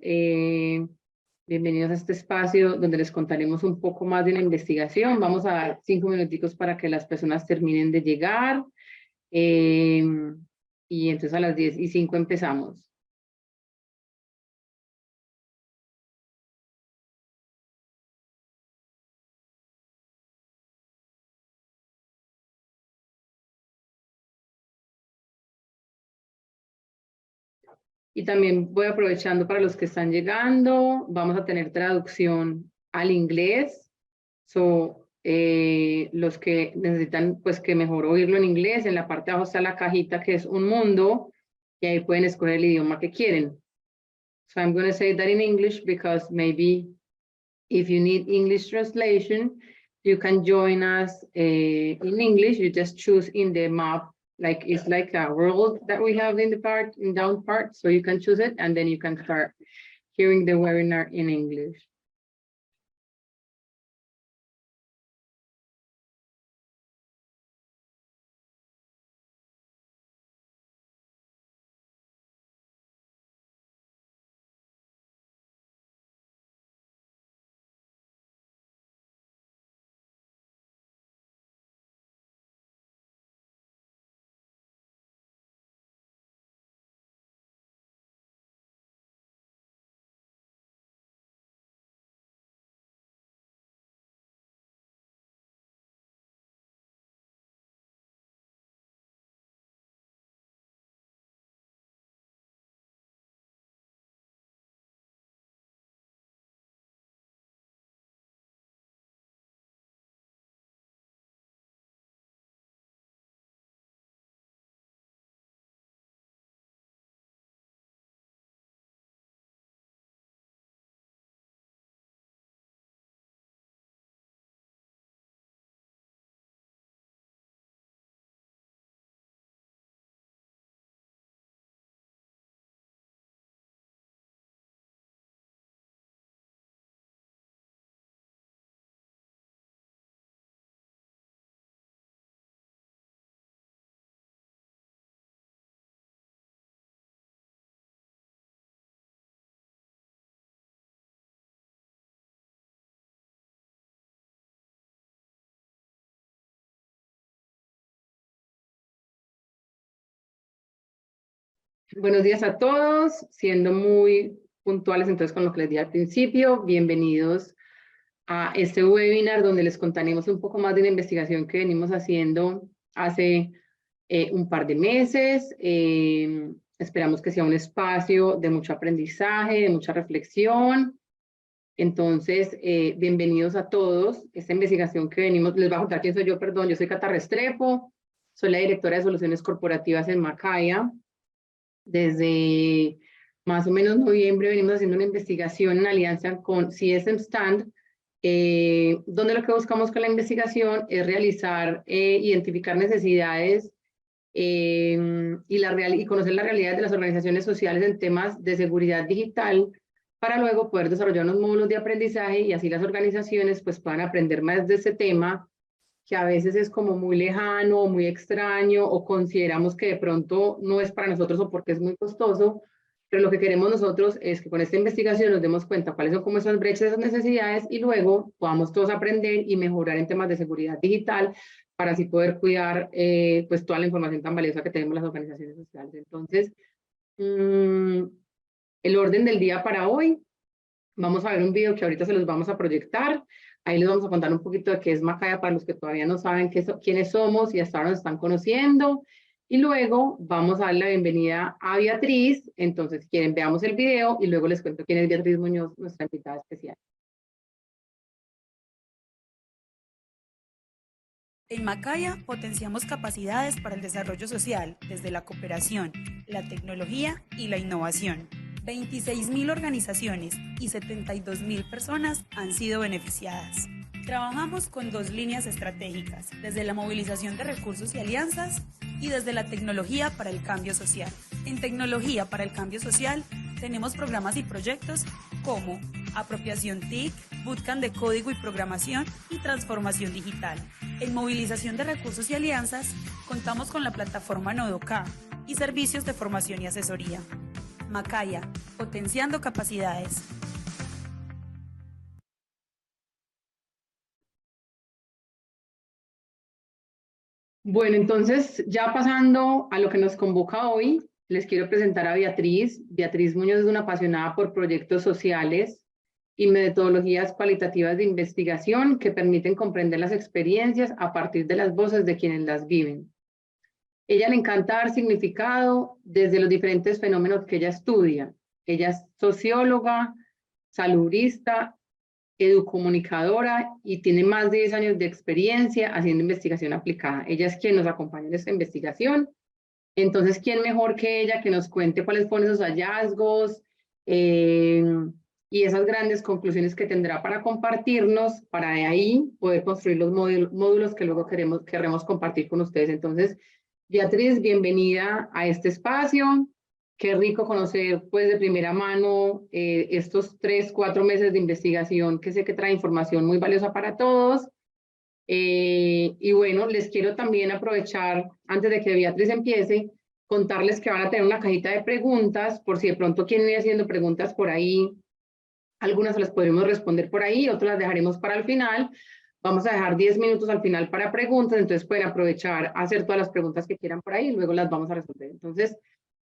Bienvenidos a este espacio donde les contaremos un poco más de la investigación. Vamos a dar 5 minuticos para que las personas terminen de llegar. Y entonces a las 10:05 empezamos. Y también voy aprovechando para los que están llegando, vamos a tener traducción al inglés. Los que necesitan pues que mejor oírlo en inglés, en la parte de abajo está la cajita que es un mundo y ahí pueden escoger el idioma que quieren. So I'm going to say that in English because maybe if you need English translation, you can join us in English. You just choose in the map, like it's like a world that we have in the part, in down part. So you can choose it and then you can start hearing the webinar in English. Buenos días a todos, siendo muy puntuales entonces con lo que les di al principio, bienvenidos a este webinar donde les contaremos un poco más de la investigación que venimos haciendo hace un par de meses. Esperamos que sea un espacio de mucho aprendizaje, de mucha reflexión. Entonces, bienvenidos a todos. Esta investigación que venimos, les voy a contar quién soy yo, perdón, yo soy Cata Restrepo, soy la directora de Soluciones Corporativas en Macaya. Desde más o menos noviembre venimos haciendo una investigación en alianza con CSM Stand, donde lo que buscamos con la investigación es realizar, identificar necesidades y conocer la realidad de las organizaciones sociales en temas de seguridad digital para luego poder desarrollar unos módulos de aprendizaje y así las organizaciones pues puedan aprender más de ese tema que a veces es como muy lejano o muy extraño o consideramos que de pronto no es para nosotros o porque es muy costoso, pero lo que queremos nosotros es que con esta investigación nos demos cuenta cuáles son como esas brechas, esas necesidades y luego podamos todos aprender y mejorar en temas de seguridad digital para así poder cuidar pues toda la información tan valiosa que tenemos las organizaciones sociales. Entonces, el orden del día para hoy, vamos a ver un video que ahorita se los vamos a proyectar. Ahí les vamos a contar un poquito de qué es Macaya para los que todavía no saben quiénes somos y hasta ahora nos están conociendo. Y luego vamos a dar la bienvenida a Beatriz. Entonces, si quieren, veamos el video y luego les cuento quién es Beatriz Muñoz, nuestra invitada especial. En Macaya potenciamos capacidades para el desarrollo social desde la cooperación, la tecnología y la innovación. 26.000 organizaciones y 72.000 personas han sido beneficiadas. Trabajamos con 2 líneas estratégicas, desde la movilización de recursos y alianzas y desde la tecnología para el cambio social. En tecnología para el cambio social tenemos programas y proyectos como apropiación TIC, bootcamp de código y programación y transformación digital. En movilización de recursos y alianzas contamos con la plataforma Nodoka y servicios de formación y asesoría. Macaya, potenciando capacidades. Bueno, entonces ya pasando a lo que nos convoca hoy, les quiero presentar a Beatriz. Beatriz Muñoz es una apasionada por proyectos sociales y metodologías cualitativas de investigación que permiten comprender las experiencias a partir de las voces de quienes las viven. Ella le encanta dar significado desde los diferentes fenómenos que ella estudia. Ella es socióloga, saludista, educomunicadora y tiene más de 10 años de experiencia haciendo investigación aplicada. Ella es quien nos acompaña en esta investigación. Entonces, ¿quién mejor que ella que nos cuente cuáles fueron esos hallazgos y esas grandes conclusiones que tendrá para compartirnos, para de ahí poder construir los módulos que luego queremos compartir con ustedes? Entonces, Beatriz, bienvenida a este espacio. Qué rico conocer pues de primera mano estos 3-4 meses de investigación que sé que trae información muy valiosa para todos. Y bueno, les quiero también aprovechar, antes de que Beatriz empiece, contarles que van a tener una cajita de preguntas, por si de pronto quieren ir haciendo preguntas por ahí. Algunas las podremos responder por ahí, otras las dejaremos para el final. Vamos a dejar 10 minutos al final para preguntas, entonces pueden aprovechar a hacer todas las preguntas que quieran por ahí y luego las vamos a resolver. Entonces,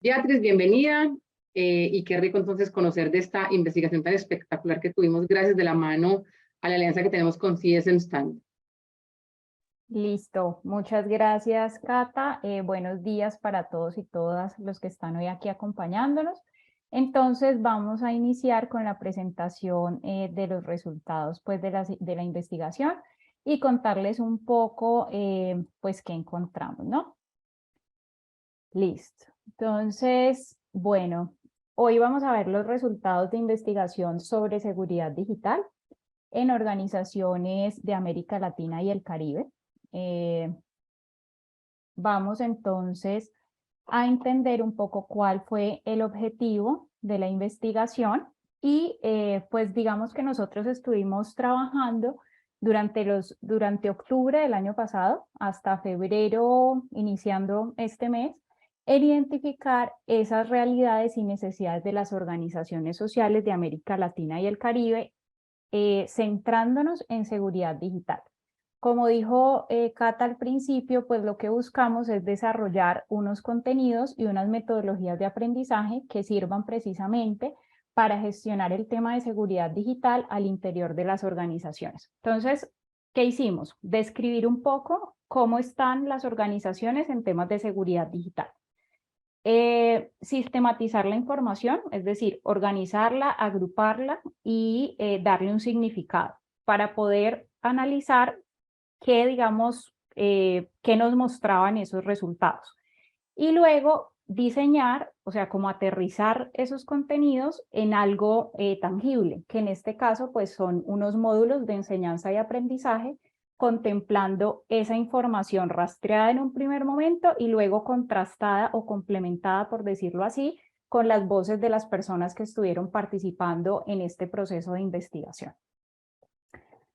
Beatriz, bienvenida y qué rico entonces conocer de esta investigación tan espectacular que tuvimos gracias de la mano a la alianza que tenemos con CSM Stand. Listo, muchas gracias, Cata. Buenos días para todos y todas los que están hoy aquí acompañándonos. Entonces vamos a iniciar con la presentación de los resultados pues, de la investigación y contarles un poco pues qué encontramos, ¿no? Listo. Entonces, bueno, hoy vamos a ver los resultados de investigación sobre seguridad digital en organizaciones de América Latina y el Caribe. Vamos entonces a entender un poco cuál fue el objetivo de la investigación y pues digamos que nosotros estuvimos trabajando durante octubre del año pasado hasta febrero, iniciando este mes, en identificar esas realidades y necesidades de las organizaciones sociales de América Latina y el Caribe, centrándonos en seguridad digital. Como dijo Cata al principio, pues lo que buscamos es desarrollar unos contenidos y unas metodologías de aprendizaje que sirvan precisamente para gestionar el tema de seguridad digital al interior de las organizaciones. Entonces, ¿qué hicimos? Describir un poco cómo están las organizaciones en temas de seguridad digital. Sistematizar la información, es decir, organizarla, agruparla y darle un significado para poder analizar qué, digamos, qué nos mostraban esos resultados. Y luego diseñar, o sea, como aterrizar esos contenidos en algo tangible, que en este caso pues son unos módulos de enseñanza y aprendizaje contemplando esa información rastreada en un primer momento y luego contrastada o complementada, por decirlo así, con las voces de las personas que estuvieron participando en este proceso de investigación.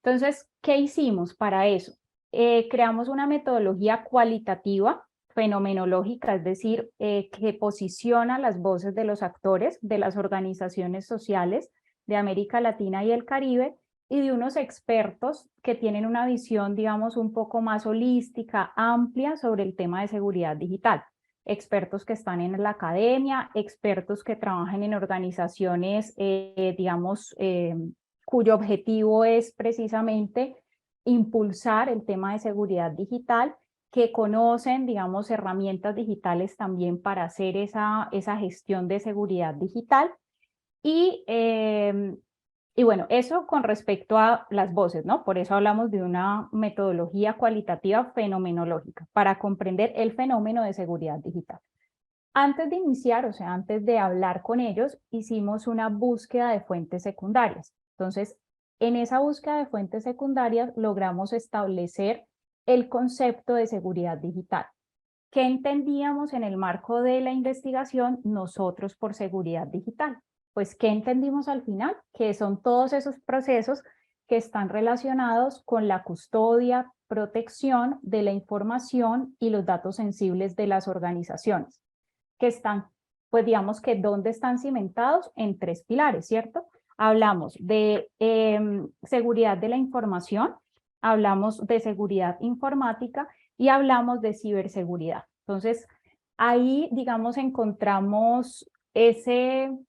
Entonces, ¿qué hicimos para eso? Creamos una metodología cualitativa, fenomenológica, es decir, que posiciona las voces de los actores de las organizaciones sociales de América Latina y el Caribe y de unos expertos que tienen una visión, digamos, un poco más holística, amplia sobre el tema de seguridad digital. Expertos que están en la academia, expertos que trabajan en organizaciones, digamos, cuyo objetivo es precisamente impulsar el tema de seguridad digital, que conocen, digamos, herramientas digitales también para hacer esa gestión de seguridad digital. Y bueno, eso con respecto a las voces, ¿no? Por eso hablamos de una metodología cualitativa fenomenológica, para comprender el fenómeno de seguridad digital. Antes de iniciar, o sea, antes de hablar con ellos, hicimos una búsqueda de fuentes secundarias. Entonces, en esa búsqueda de fuentes secundarias logramos establecer el concepto de seguridad digital. ¿Qué entendíamos en el marco de la investigación nosotros por seguridad digital? Pues, ¿qué entendimos al final? Que son todos esos procesos que están relacionados con la custodia, protección de la información y los datos sensibles de las organizaciones, que están pues digamos que ¿dónde están cimentados? En 3 pilares, ¿cierto? Hablamos de seguridad de la información, hablamos de seguridad informática y hablamos de ciberseguridad. Entonces, ahí, digamos, encontramos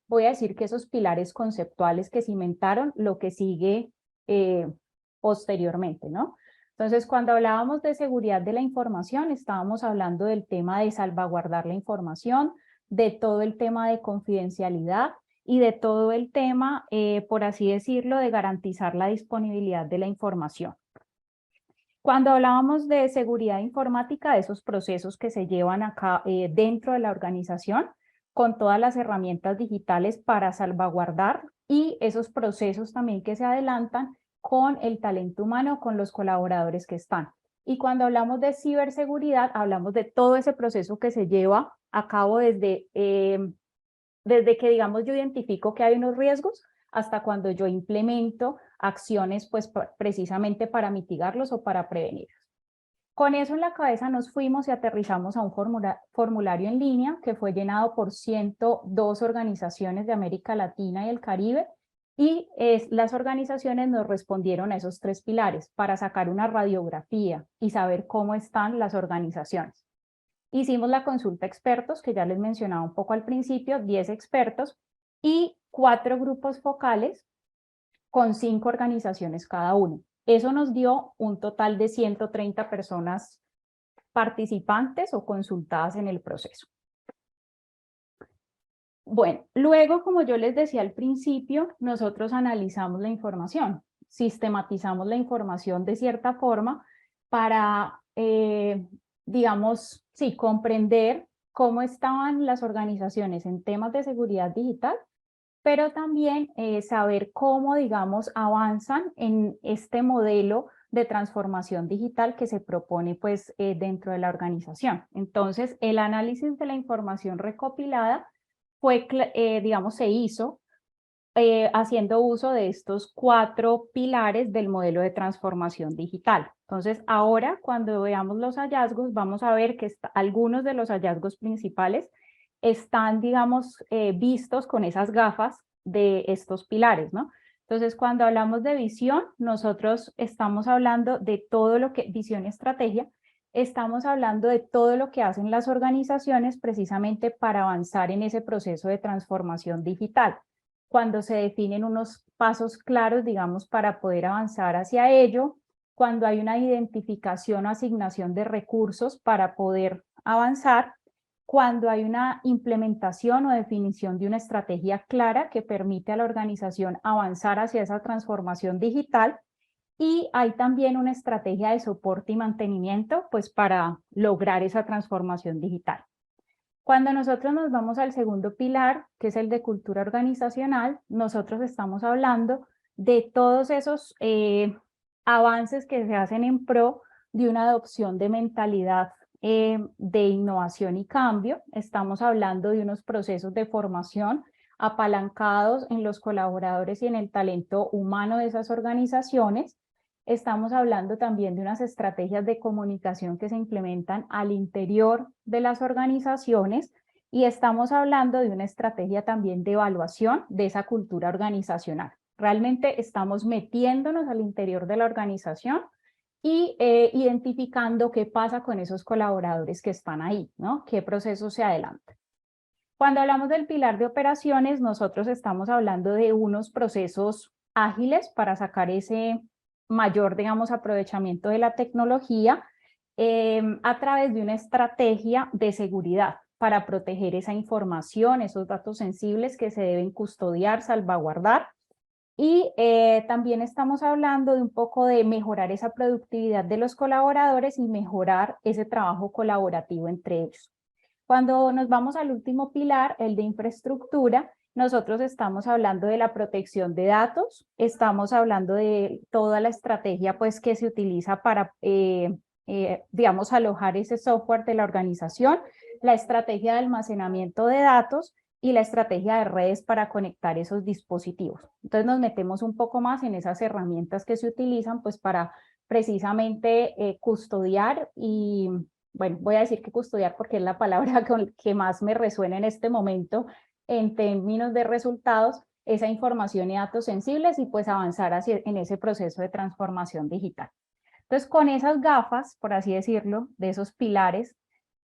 voy a decir que esos pilares conceptuales que cimentaron lo que sigue posteriormente, ¿no? Entonces, cuando hablábamos de seguridad de la información, estábamos hablando del tema de salvaguardar la información, de todo el tema de confidencialidad y de todo el tema, por así decirlo, de garantizar la disponibilidad de la información. Cuando hablábamos de seguridad informática, de esos procesos que se llevan acá dentro de la organización, con todas las herramientas digitales para salvaguardar y esos procesos también que se adelantan con el talento humano, con los colaboradores que están. Y cuando hablamos de ciberseguridad, hablamos de todo ese proceso que se lleva a cabo desde que, digamos, yo identifico que hay unos riesgos hasta cuando yo implemento acciones, pues precisamente para mitigarlos o para prevenirlos. Con eso en la cabeza nos fuimos y aterrizamos a un formulario en línea que fue llenado por 102 organizaciones de América Latina y el Caribe y las organizaciones nos respondieron a esos 3 pilares para sacar una radiografía y saber cómo están las organizaciones. Hicimos la consulta expertos, que ya les mencionaba un poco al principio, 10 expertos y 4 grupos focales con 5 organizaciones cada uno. Eso nos dio un total de 130 personas participantes o consultadas en el proceso. Bueno, luego, como yo les decía al principio, nosotros analizamos la información, sistematizamos la información de cierta forma para, digamos, sí, comprender cómo estaban las organizaciones en temas de seguridad digital, pero también saber cómo, digamos, avanzan en este modelo de transformación digital que se propone pues dentro de la organización. Entonces, el análisis de la información recopilada fue, digamos, se hizo haciendo uso de estos 4 pilares del modelo de transformación digital. Entonces, ahora cuando veamos los hallazgos, vamos a ver que algunos de los hallazgos principales están, digamos, vistos con esas gafas de estos pilares, ¿no? Entonces, cuando hablamos de visión, nosotros estamos hablando de todo lo que, visión y estrategia, estamos hablando de todo lo que hacen las organizaciones precisamente para avanzar en ese proceso de transformación digital. Cuando se definen unos pasos claros, digamos, para poder avanzar hacia ello, cuando hay una identificación o asignación de recursos para poder avanzar, cuando hay una implementación o definición de una estrategia clara que permite a la organización avanzar hacia esa transformación digital y hay también una estrategia de soporte y mantenimiento pues para lograr esa transformación digital. Cuando nosotros nos vamos al segundo pilar, que es el de cultura organizacional, nosotros estamos hablando de todos esos avances que se hacen en pro de una adopción de mentalidad de innovación y cambio. Estamos hablando de unos procesos de formación apalancados en los colaboradores y en el talento humano de esas organizaciones. Estamos hablando también de unas estrategias de comunicación que se implementan al interior de las organizaciones y estamos hablando de una estrategia también de evaluación de esa cultura organizacional. Realmente estamos metiéndonos al interior de la organización y identificando qué pasa con esos colaboradores que están ahí, ¿no? ¿Qué proceso se adelanta? Cuando hablamos del pilar de operaciones, nosotros estamos hablando de unos procesos ágiles para sacar ese mayor, digamos, aprovechamiento de la tecnología a través de una estrategia de seguridad para proteger esa información, esos datos sensibles que se deben custodiar, salvaguardar. Y también estamos hablando de un poco de mejorar esa productividad de los colaboradores y mejorar ese trabajo colaborativo entre ellos. Cuando nos vamos al último pilar, el de infraestructura, nosotros estamos hablando de la protección de datos, estamos hablando de toda la estrategia pues, que se utiliza para, digamos, alojar ese software de la organización, la estrategia de almacenamiento de datos y la estrategia de redes para conectar esos dispositivos. Entonces nos metemos un poco más en esas herramientas que se utilizan pues, para precisamente custodiar y bueno, voy a decir que custodiar porque es la palabra con que más me resuena en este momento en términos de resultados, esa información y datos sensibles y pues avanzar en ese proceso de transformación digital. Entonces, con esas gafas, por así decirlo, de esos pilares,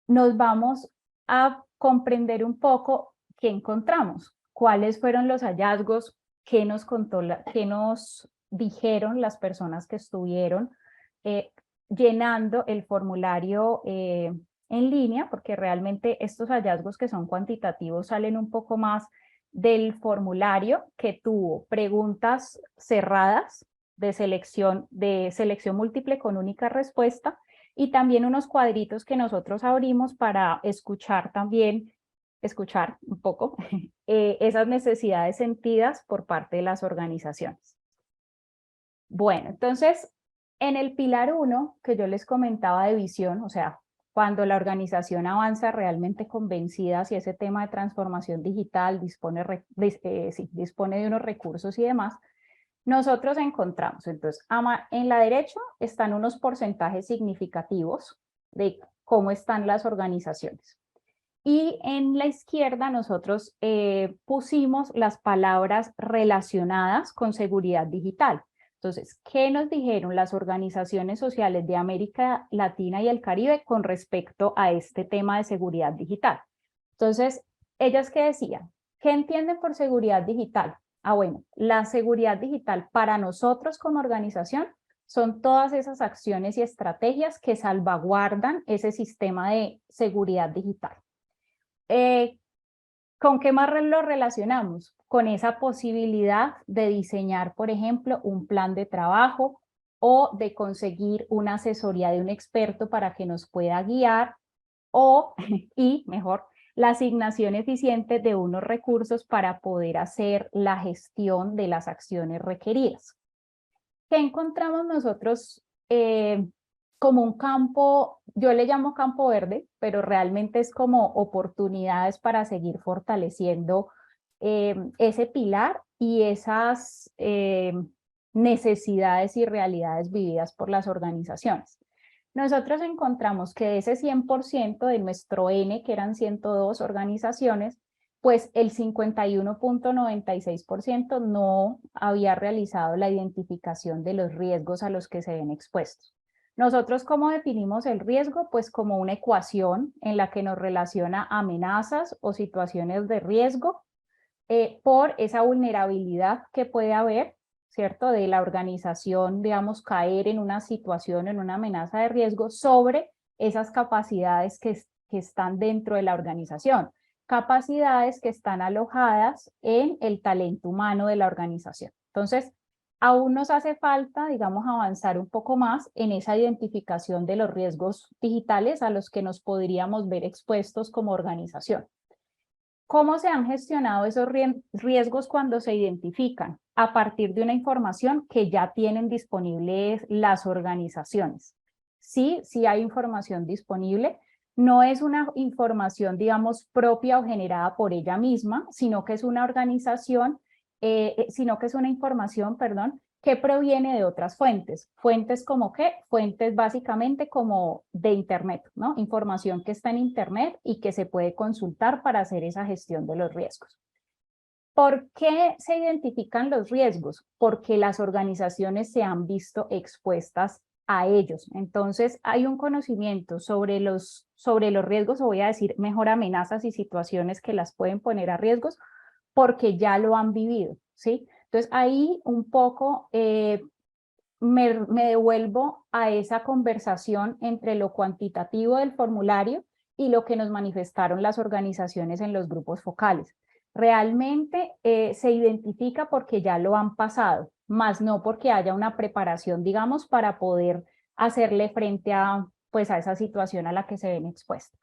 nos vamos a comprender un poco qué encontramos, cuáles fueron los hallazgos, qué nos dijeron las personas que estuvieron llenando el formulario en línea, porque realmente estos hallazgos que son cuantitativos salen un poco más del formulario, que tuvo preguntas cerradas de selección múltiple con única respuesta, y también unos cuadritos que nosotros abrimos para escuchar un poco esas necesidades sentidas por parte de las organizaciones. Bueno, entonces, en el pilar 1, que yo les comentaba de visión, o sea, cuando la organización avanza realmente convencida hacia ese tema de transformación digital, dispone de unos recursos y demás, nosotros encontramos, entonces, en la derecha están unos porcentajes significativos de cómo están las organizaciones. Y en la izquierda nosotros pusimos las palabras relacionadas con seguridad digital. Entonces, ¿qué nos dijeron las organizaciones sociales de América Latina y el Caribe con respecto a este tema de seguridad digital? Entonces, ¿ellas qué decían? ¿Qué entienden por seguridad digital? Bueno, la seguridad digital para nosotros como organización son todas esas acciones y estrategias que salvaguardan ese sistema de seguridad digital. ¿Con qué más lo relacionamos? Con esa posibilidad de diseñar, por ejemplo, un plan de trabajo o de conseguir una asesoría de un experto para que nos pueda guiar y mejor, la asignación eficiente de unos recursos para poder hacer la gestión de las acciones requeridas. ¿Qué encontramos nosotros como un campo? Yo le llamo campo verde, pero realmente es como oportunidades para seguir fortaleciendo ese pilar y esas necesidades y realidades vividas por las organizaciones. Nosotros encontramos que de ese 100% de nuestro N, que eran 102 organizaciones, pues el 51.96% no había realizado la identificación de los riesgos a los que se ven expuestos. Nosotros, ¿cómo definimos el riesgo? Pues como una ecuación en la que nos relaciona amenazas o situaciones de riesgo por esa vulnerabilidad que puede haber, ¿cierto? De la organización, digamos, caer en una situación, en una amenaza de riesgo sobre esas capacidades que están dentro de la organización. Capacidades que están alojadas en el talento humano de la organización. Entonces, aún nos hace falta, digamos, avanzar un poco más en esa identificación de los riesgos digitales a los que nos podríamos ver expuestos como organización. ¿Cómo se han gestionado esos riesgos cuando se identifican? A partir de una información que ya tienen disponibles las organizaciones. Sí hay información disponible. No es una información, digamos, propia o generada por ella misma, sino que es una información, que proviene de otras fuentes. ¿Fuentes como qué? Fuentes básicamente como de Internet, ¿no? Información que está en Internet y que se puede consultar para hacer esa gestión de los riesgos. ¿Por qué se identifican los riesgos? Porque las organizaciones se han visto expuestas a ellos. Entonces, hay un conocimiento sobre los riesgos, o voy a decir mejor amenazas y situaciones que las pueden poner a riesgos, porque ya lo han vivido, ¿sí? Entonces, ahí un poco me devuelvo a esa conversación entre lo cuantitativo del formulario y lo que nos manifestaron las organizaciones en los grupos focales. Realmente se identifica porque ya lo han pasado, más no porque haya una preparación, digamos, para poder hacerle frente a esa situación a la que se ven expuestos.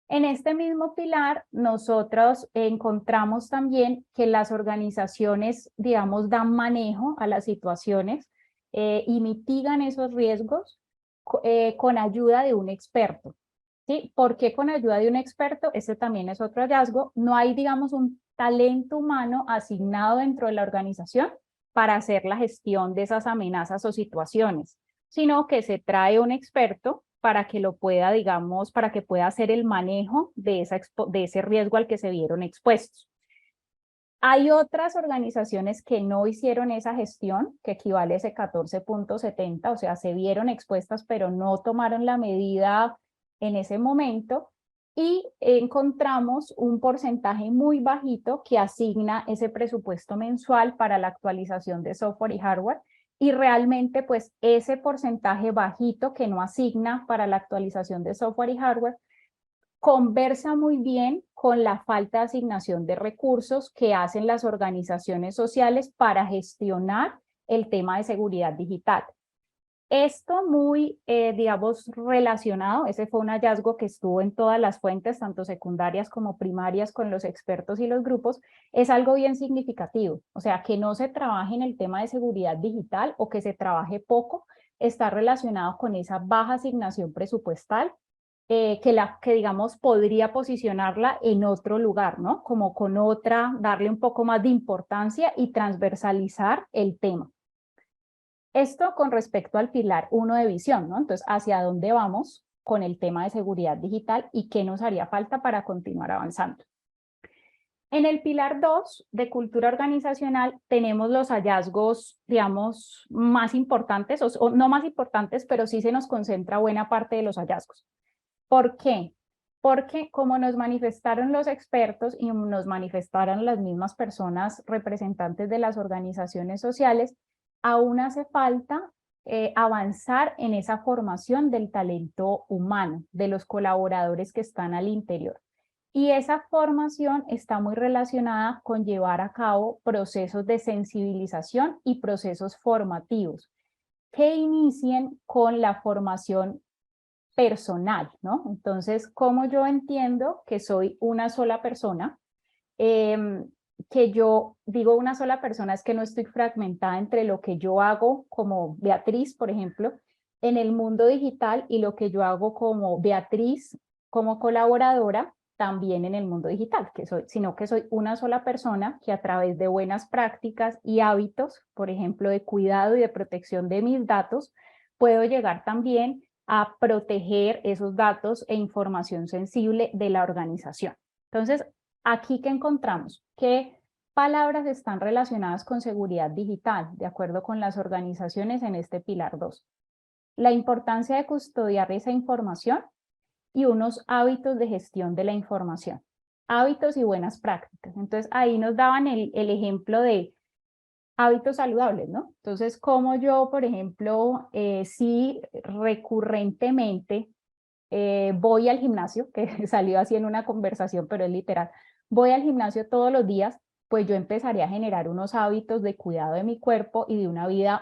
En este mismo pilar, nosotros encontramos también que las organizaciones, digamos, dan manejo a las situaciones y mitigan esos riesgos con ayuda de un experto. ¿Sí? ¿Por qué con ayuda de un experto? Este también es otro hallazgo. No hay, digamos, un talento humano asignado dentro de la organización para hacer la gestión de esas amenazas o situaciones, sino que se trae un experto para que lo pueda, digamos, para que pueda hacer el manejo de ese riesgo al que se vieron expuestos. Hay otras organizaciones que no hicieron esa gestión, que equivale a ese 14.70, o sea, se vieron expuestas, pero no tomaron la medida en ese momento, y encontramos un porcentaje muy bajito que asigna ese presupuesto mensual para la actualización de software y hardware, y realmente pues ese porcentaje bajito que no asigna para la actualización de software y hardware conversa muy bien con la falta de asignación de recursos que hacen las organizaciones sociales para gestionar el tema de seguridad digital. Esto muy, digamos, relacionado, ese fue un hallazgo que estuvo en todas las fuentes, tanto secundarias como primarias, con los expertos y los grupos, es algo bien significativo. O sea, que no se trabaje en el tema de seguridad digital o que se trabaje poco, está relacionado con esa baja asignación presupuestal, que digamos podría posicionarla en otro lugar, ¿no? Como con otra, darle un poco más de importancia y transversalizar el tema. Esto con respecto al pilar 1 de visión, ¿no? Entonces, ¿hacia dónde vamos con el tema de seguridad digital y qué nos haría falta para continuar avanzando? En el pilar 2 de cultura organizacional tenemos los hallazgos, digamos, más importantes, o no más importantes, pero sí se nos concentra buena parte de los hallazgos. ¿Por qué? Porque como nos manifestaron los expertos y nos manifestaron las mismas personas representantes de las organizaciones sociales, aún hace falta avanzar en esa formación del talento humano, de los colaboradores que están al interior. Y esa formación está muy relacionada con llevar a cabo procesos de sensibilización y procesos formativos que inicien con la formación personal, ¿no? Entonces, ¿cómo yo entiendo que soy una sola persona? Que yo digo una sola persona es que no estoy fragmentada entre lo que yo hago como Beatriz, por ejemplo, en el mundo digital y lo que yo hago como Beatriz, como colaboradora, también en el mundo digital, sino que soy una sola persona que a través de buenas prácticas y hábitos, por ejemplo, de cuidado y de protección de mis datos, puedo llegar también a proteger esos datos e información sensible de la organización. Entonces, aquí que encontramos qué palabras están relacionadas con seguridad digital, de acuerdo con las organizaciones en este pilar 2. La importancia de custodiar esa información y unos hábitos de gestión de la información. Hábitos y buenas prácticas. Entonces, ahí nos daban el ejemplo de hábitos saludables, ¿no? Entonces, como yo, por ejemplo, si recurrentemente voy al gimnasio, que salió así en una conversación, pero es literal, voy al gimnasio todos los días, pues yo empezaré a generar unos hábitos de cuidado de mi cuerpo y de una vida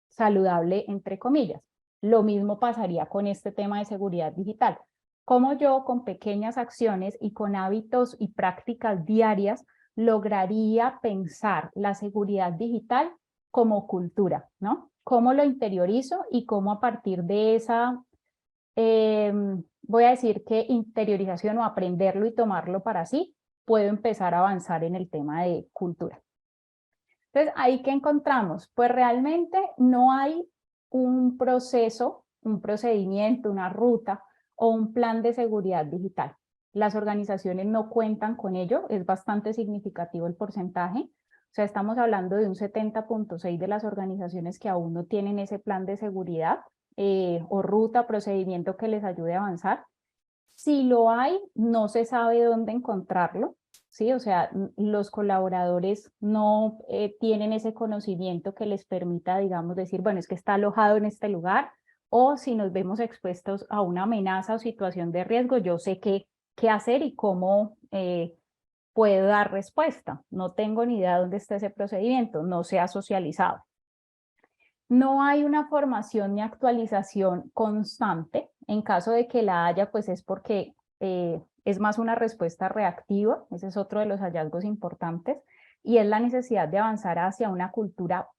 saludable, entre comillas. Lo mismo pasaría con este tema de seguridad digital. Como yo, con pequeñas acciones y con hábitos y prácticas diarias, lograría pensar la seguridad digital como cultura, ¿no? Cómo lo interiorizo y cómo a partir de esa, voy a decir que interiorización o aprenderlo y tomarlo para sí, puedo empezar a avanzar en el tema de cultura. Entonces, ¿ahí qué encontramos? Pues realmente no hay un proceso, un procedimiento, una ruta o un plan de seguridad digital. Las organizaciones no cuentan con ello, es bastante significativo el porcentaje. O sea, estamos hablando de un 70.6% de las organizaciones que aún no tienen ese plan de seguridad o ruta, procedimiento que les ayude a avanzar. Si lo hay, no se sabe dónde encontrarlo, ¿sí? O sea, los colaboradores no tienen ese conocimiento que les permita, digamos, decir, bueno, es que está alojado en este lugar, o si nos vemos expuestos a una amenaza o situación de riesgo, yo sé qué hacer y cómo puedo dar respuesta. No tengo ni idea de dónde está ese procedimiento, no se ha socializado. No hay una formación ni actualización constante. En caso de que la haya, pues es porque es más una respuesta reactiva. Ese es otro de los hallazgos importantes. Y es la necesidad de avanzar hacia una cultura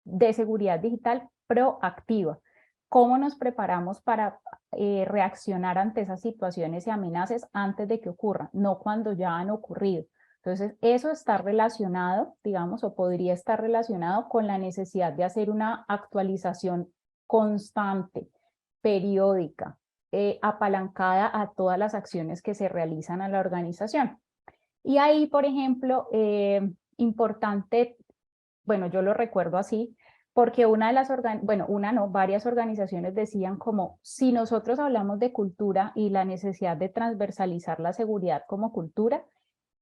de seguridad digital proactiva. ¿Cómo nos preparamos para reaccionar ante esas situaciones y amenazas antes de que ocurran? No cuando ya han ocurrido. Entonces, eso está relacionado, digamos, o podría estar relacionado con la necesidad de hacer una actualización constante, periódica, apalancada a todas las acciones que se realizan a la organización. Y ahí, por ejemplo, importante, bueno, yo lo recuerdo así, porque varias organizaciones decían como, si nosotros hablamos de cultura y la necesidad de transversalizar la seguridad como cultura,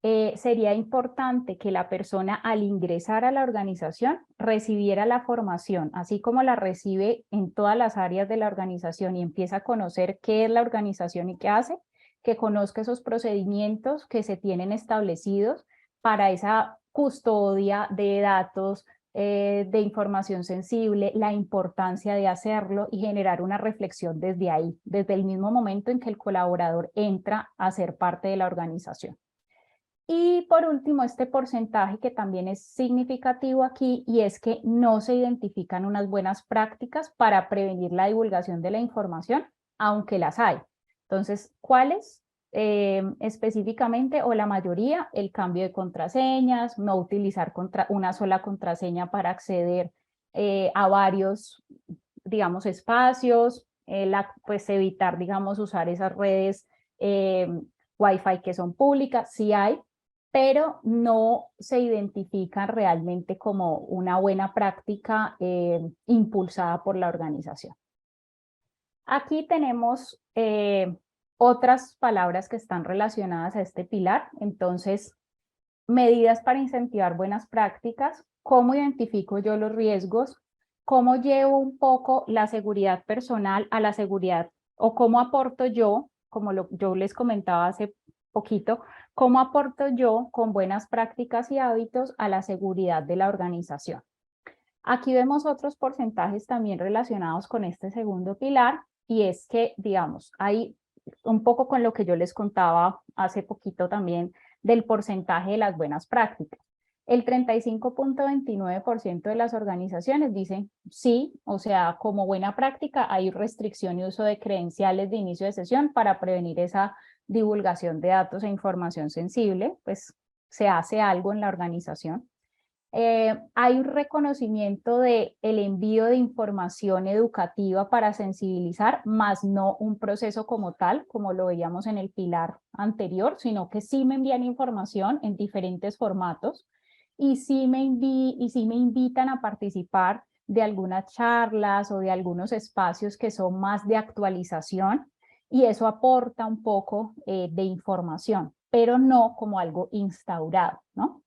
sería importante que la persona al ingresar a la organización recibiera la formación, así como la recibe en todas las áreas de la organización y empieza a conocer qué es la organización y qué hace, que conozca esos procedimientos que se tienen establecidos para esa custodia de datos, de información sensible, la importancia de hacerlo y generar una reflexión desde ahí, desde el mismo momento en que el colaborador entra a ser parte de la organización. Y por último, este porcentaje que también es significativo aquí, y es que no se identifican unas buenas prácticas para prevenir la divulgación de la información, aunque las hay. Entonces, ¿cuáles? Específicamente, o la mayoría, el cambio de contraseñas, no utilizar una sola contraseña para acceder a varios, digamos, espacios, pues evitar, digamos, usar esas redes Wi-Fi que son públicas, sí hay, pero no se identifican realmente como una buena práctica impulsada por la organización. Aquí tenemos otras palabras que están relacionadas a este pilar. Entonces, medidas para incentivar buenas prácticas, cómo identifico yo los riesgos, cómo llevo un poco la seguridad personal a la seguridad, o cómo aporto yo, como yo les comentaba hace poquito, cómo aporto yo con buenas prácticas y hábitos a la seguridad de la organización. Aquí vemos otros porcentajes también relacionados con este segundo pilar, y es que, digamos, hay un poco con lo que yo les contaba hace poquito también del porcentaje de las buenas prácticas. El 35.29% de las organizaciones dicen sí, o sea, como buena práctica hay restricción y uso de credenciales de inicio de sesión para prevenir esa divulgación de datos e información sensible, pues se hace algo en la organización. Hay un reconocimiento del envío de información educativa para sensibilizar, más no un proceso como tal, como lo veíamos en el pilar anterior, sino que sí me envían información en diferentes formatos y sí me invitan a participar de algunas charlas o de algunos espacios que son más de actualización, y eso aporta un poco de información, pero no como algo instaurado, ¿no?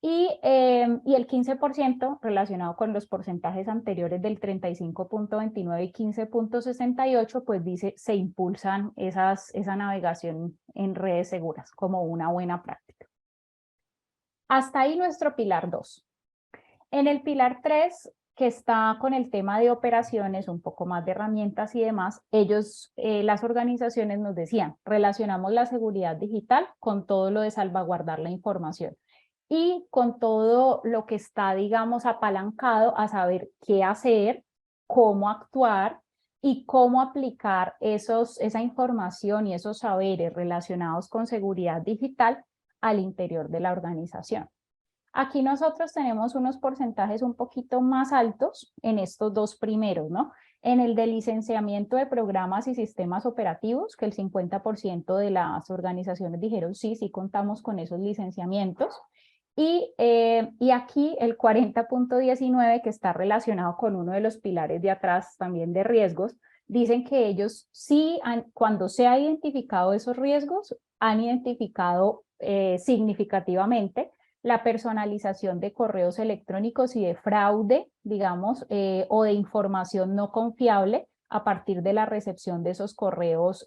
Y el 15% relacionado con los porcentajes anteriores del 35.29 y 15.68, pues dice, se impulsan esa navegación en redes seguras como una buena práctica. Hasta ahí nuestro pilar 2. En el pilar 3, que está con el tema de operaciones, un poco más de herramientas y demás, las organizaciones nos decían, relacionamos la seguridad digital con todo lo de salvaguardar la información y con todo lo que está, digamos, apalancado a saber qué hacer, cómo actuar y cómo aplicar esa información y esos saberes relacionados con seguridad digital al interior de la organización. Aquí nosotros tenemos unos porcentajes un poquito más altos en estos dos primeros, ¿no? En el de licenciamiento de programas y sistemas operativos, que el 50% de las organizaciones dijeron sí, sí contamos con esos licenciamientos. Y aquí el 40.19, que está relacionado con uno de los pilares de atrás también de riesgos, dicen que ellos sí, cuando se han identificado esos riesgos, han identificado significativamente la personalización de correos electrónicos y de fraude, digamos, o de información no confiable a partir de la recepción de esos correos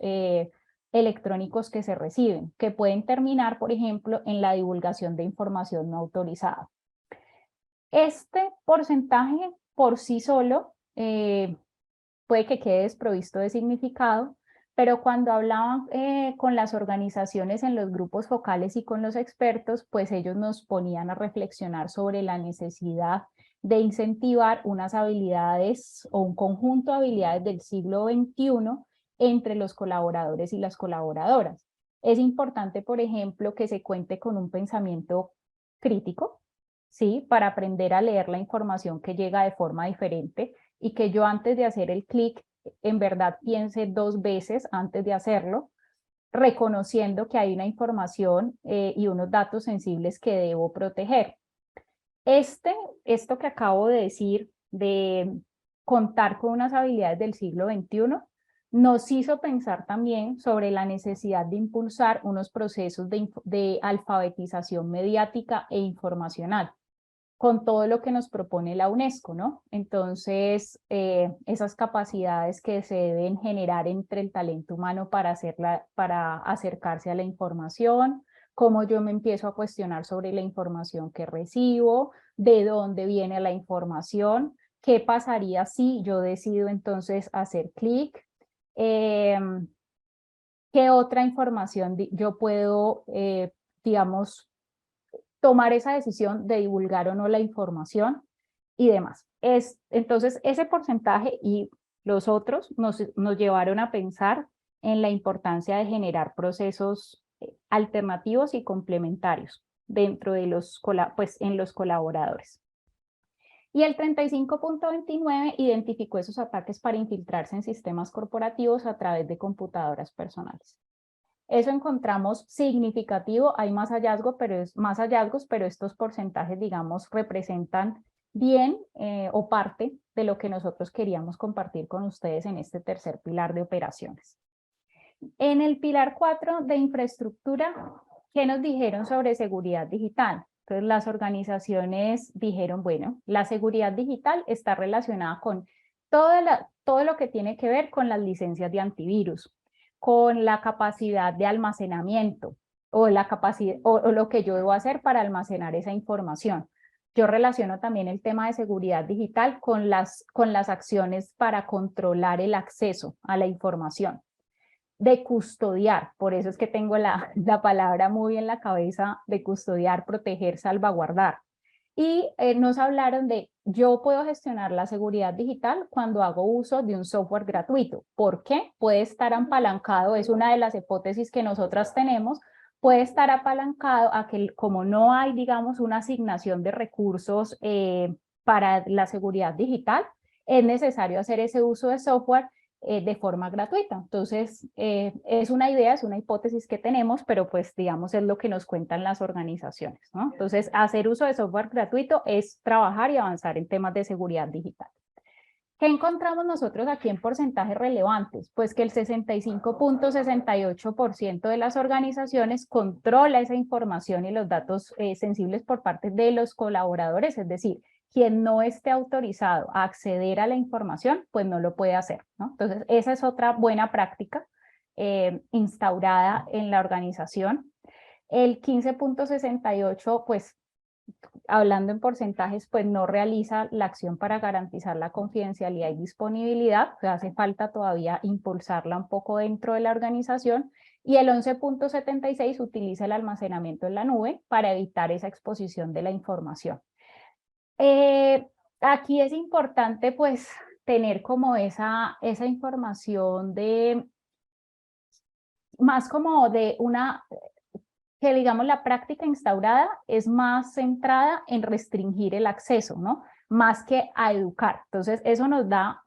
electrónicos que se reciben, que pueden terminar, por ejemplo, en la divulgación de información no autorizada. Este porcentaje por sí solo puede que quede desprovisto de significado, pero cuando hablaban con las organizaciones en los grupos focales y con los expertos, pues ellos nos ponían a reflexionar sobre la necesidad de incentivar unas habilidades o un conjunto de habilidades del siglo XXI entre los colaboradores y las colaboradoras. Es importante, por ejemplo, que se cuente con un pensamiento crítico, ¿sí? Para aprender a leer la información que llega de forma diferente, y que yo antes de hacer el clic en verdad piense 2 veces antes de hacerlo, reconociendo que hay una información y unos datos sensibles que debo proteger. Esto que acabo de decir, de contar con unas habilidades del siglo XXI, nos hizo pensar también sobre la necesidad de impulsar unos procesos de alfabetización mediática e informacional, con todo lo que nos propone la UNESCO, ¿no? Entonces, esas capacidades que se deben generar entre el talento humano para acercarse a la información, cómo yo me empiezo a cuestionar sobre la información que recibo, de dónde viene la información, qué pasaría si yo decido entonces hacer clic, qué otra información yo puedo, digamos, tomar esa decisión de divulgar o no la información y demás. Entonces, ese porcentaje y los otros nos llevaron a pensar en la importancia de generar procesos alternativos y complementarios dentro de en los colaboradores. Y el 35.29 identificó esos ataques para infiltrarse en sistemas corporativos a través de computadoras personales. Eso encontramos significativo, hay más hallazgos, pero estos porcentajes, digamos, representan bien o parte de lo que nosotros queríamos compartir con ustedes en este tercer pilar de operaciones. En el pilar 4 de infraestructura, ¿qué nos dijeron sobre seguridad digital? Entonces las organizaciones dijeron, bueno, la seguridad digital está relacionada con todo lo que tiene que ver con las licencias de antivirus, con la capacidad de almacenamiento o lo que yo debo hacer para almacenar esa información. Yo relaciono también el tema de seguridad digital con las acciones para controlar el acceso a la información, de custodiar, por eso es que tengo la palabra muy en la cabeza, de custodiar, proteger, salvaguardar. Y nos hablaron de, yo puedo gestionar la seguridad digital cuando hago uso de un software gratuito. ¿Por qué? Puede estar apalancado, es una de las hipótesis que nosotras tenemos, puede estar apalancado a que como no hay, digamos, una asignación de recursos para la seguridad digital, es necesario hacer ese uso de software de forma gratuita. Entonces, es una idea, es una hipótesis que tenemos, pero pues digamos es lo que nos cuentan las organizaciones, ¿no? Entonces, hacer uso de software gratuito es trabajar y avanzar en temas de seguridad digital. ¿Qué encontramos nosotros aquí en porcentajes relevantes? Pues que el 65.68% de las organizaciones controla esa información y los datos sensibles por parte de los colaboradores, es decir, quien no esté autorizado a acceder a la información, pues no lo puede hacer, ¿no? Entonces, esa es otra buena práctica instaurada en la organización. El 15.68, pues, hablando en porcentajes, pues no realiza la acción para garantizar la confidencialidad y disponibilidad, pues hace falta todavía impulsarla un poco dentro de la organización, y el 11.76 utiliza el almacenamiento en la nube para evitar esa exposición de la información. Aquí es importante pues tener como esa información de, más como de que digamos la práctica instaurada es más centrada en restringir el acceso, ¿no? Más que a educar. Entonces eso nos da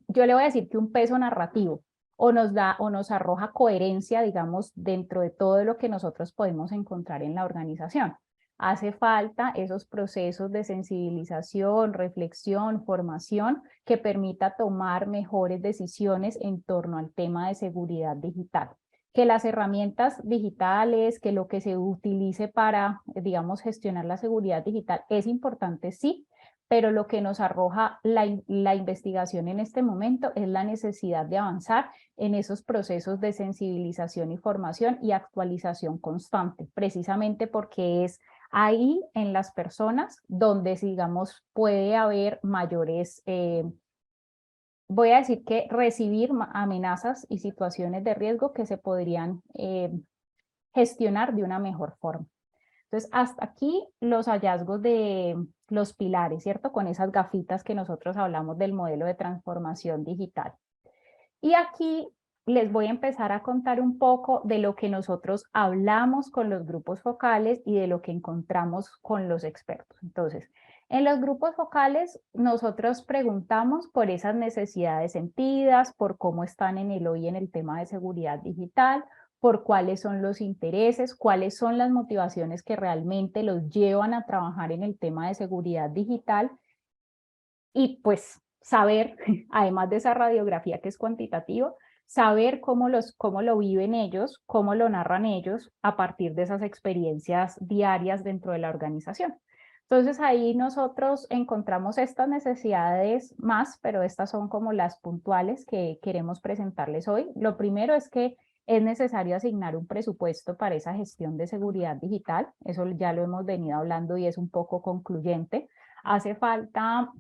yo le voy a decir que un peso narrativo, o nos arroja coherencia, digamos, dentro de todo lo que nosotros podemos encontrar en la organización. Hace falta esos procesos de sensibilización, reflexión, formación que permita tomar mejores decisiones en torno al tema de seguridad digital. Que las herramientas digitales, que lo que se utilice para, digamos, gestionar la seguridad digital es importante, sí, pero lo que nos arroja la investigación en este momento es la necesidad de avanzar en esos procesos de sensibilización y formación y actualización constante, precisamente porque es ahí en las personas donde, digamos, puede haber mayores, voy a decir que recibir amenazas y situaciones de riesgo que se podrían gestionar de una mejor forma. Entonces, hasta aquí los hallazgos de los pilares, ¿cierto? Con esas gafitas que nosotros hablamos del modelo de transformación digital. Y aquí les voy a empezar a contar un poco de lo que nosotros hablamos con los grupos focales y de lo que encontramos con los expertos. Entonces, En los grupos focales nosotros preguntamos por esas necesidades sentidas, por cómo están en el hoy en el tema de seguridad digital, por cuáles son los intereses, cuáles son las motivaciones que realmente los llevan a trabajar en el tema de seguridad digital y pues saber, además de esa radiografía que es cuantitativa, saber cómo lo viven ellos, cómo lo narran ellos a partir de esas experiencias diarias dentro de la organización. Entonces ahí nosotros encontramos estas necesidades más, pero estas son como las puntuales que queremos presentarles hoy. Lo primero es que es necesario asignar un presupuesto para esa gestión de seguridad digital. Eso ya lo hemos venido hablando y es un poco concluyente. Hace falta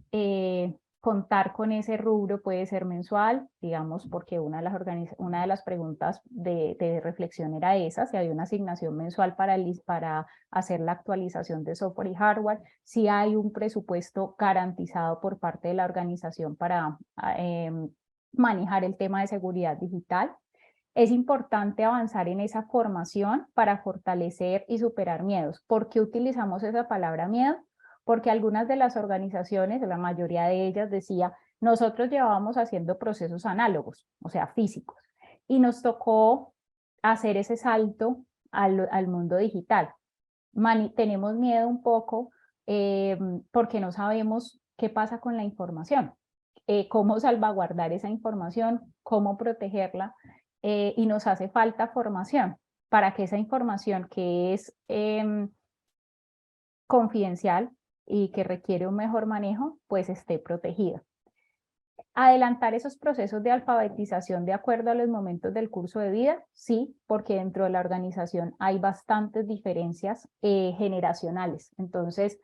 contar con ese rubro, puede ser mensual, digamos, porque una de las preguntas de reflexión era esa, si había una asignación mensual para hacer la actualización de software y hardware, si hay un presupuesto garantizado por parte de la organización para manejar el tema de seguridad digital. Es importante avanzar en esa formación para fortalecer y superar miedos. ¿Por qué utilizamos esa palabra miedo? Porque algunas de las organizaciones, la mayoría de ellas decía, nosotros llevábamos haciendo procesos análogos, o sea, físicos, y nos tocó hacer ese salto al mundo digital. Tenemos miedo un poco porque no sabemos qué pasa con la información, cómo salvaguardar esa información, cómo protegerla, y nos hace falta formación para que esa información que es confidencial y que requiere un mejor manejo, pues esté protegida. Adelantar esos procesos de alfabetización de acuerdo a los momentos del curso de vida, sí, porque dentro de la organización hay bastantes diferencias generacionales. Entonces,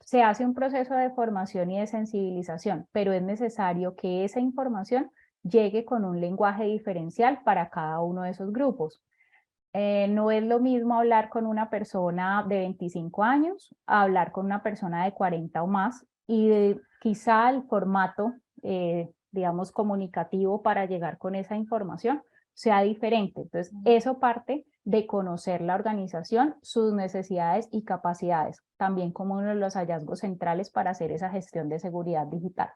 se hace un proceso de formación y de sensibilización, pero es necesario que esa información llegue con un lenguaje diferencial para cada uno de esos grupos. No es lo mismo hablar con una persona de 25 años a hablar con una persona de 40 o más, y quizá el formato, digamos, comunicativo para llegar con esa información sea diferente. Entonces, eso parte de conocer la organización, sus necesidades y capacidades, también como uno de los hallazgos centrales para hacer esa gestión de seguridad digital.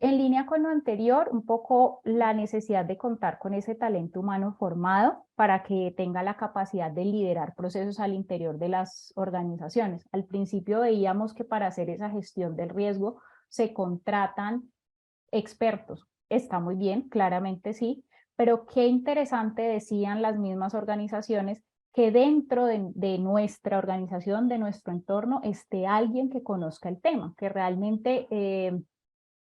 En línea con lo anterior, un poco la necesidad de contar con ese talento humano formado para que tenga la capacidad de liderar procesos al interior de las organizaciones. Al principio veíamos que para hacer esa gestión del riesgo se contratan expertos. Está muy bien, claramente sí, pero qué interesante decían las mismas organizaciones que dentro de nuestra organización, de nuestro entorno, esté alguien que conozca el tema, que realmente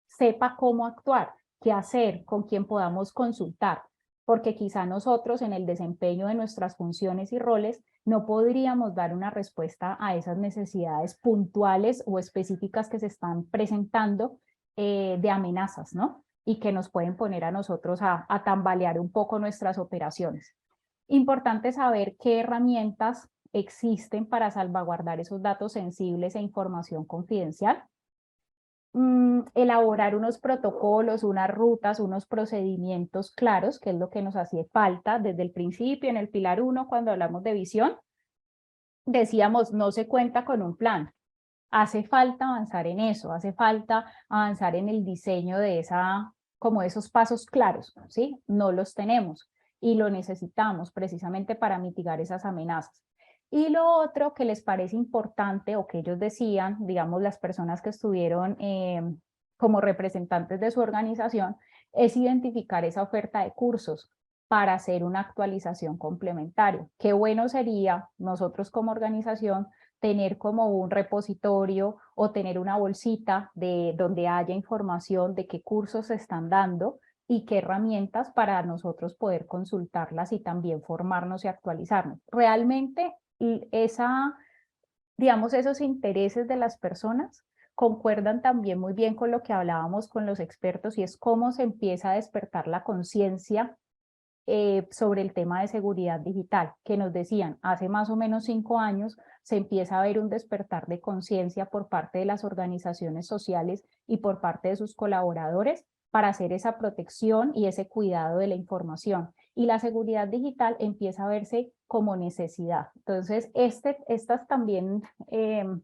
sepa cómo actuar, qué hacer, con quién podamos consultar, porque quizá nosotros en el desempeño de nuestras funciones y roles no podríamos dar una respuesta a esas necesidades puntuales o específicas que se están presentando de amenazas, ¿no? Y que nos pueden poner a nosotros a tambalear un poco nuestras operaciones. Importante saber qué herramientas existen para salvaguardar esos datos sensibles e información confidencial. Elaborar unos protocolos, unas rutas, unos procedimientos claros, que es lo que nos hacía falta desde el principio en el pilar 1 cuando hablamos de visión. Decíamos, no se cuenta con un plan. Hace falta avanzar en eso, hace falta avanzar en el diseño de como esos pasos claros, ¿sí? No los tenemos y lo necesitamos precisamente para mitigar esas amenazas. Y lo otro que les parece importante o que ellos decían, digamos las personas que estuvieron como representantes de su organización, es identificar esa oferta de cursos para hacer una actualización complementaria. Qué bueno sería nosotros como organización tener como un repositorio o tener una bolsita donde haya información de qué cursos se están dando y qué herramientas para nosotros poder consultarlas y también formarnos y actualizarnos. Realmente digamos, esos intereses de las personas concuerdan también muy bien con lo que hablábamos con los expertos y es cómo se empieza a despertar la conciencia sobre el tema de seguridad digital, que nos decían hace más o menos 5 años se empieza a ver un despertar de conciencia por parte de las organizaciones sociales y por parte de sus colaboradores para hacer esa protección y ese cuidado de la información. y la seguridad digital empieza a verse como necesidad. Entonces, estas también,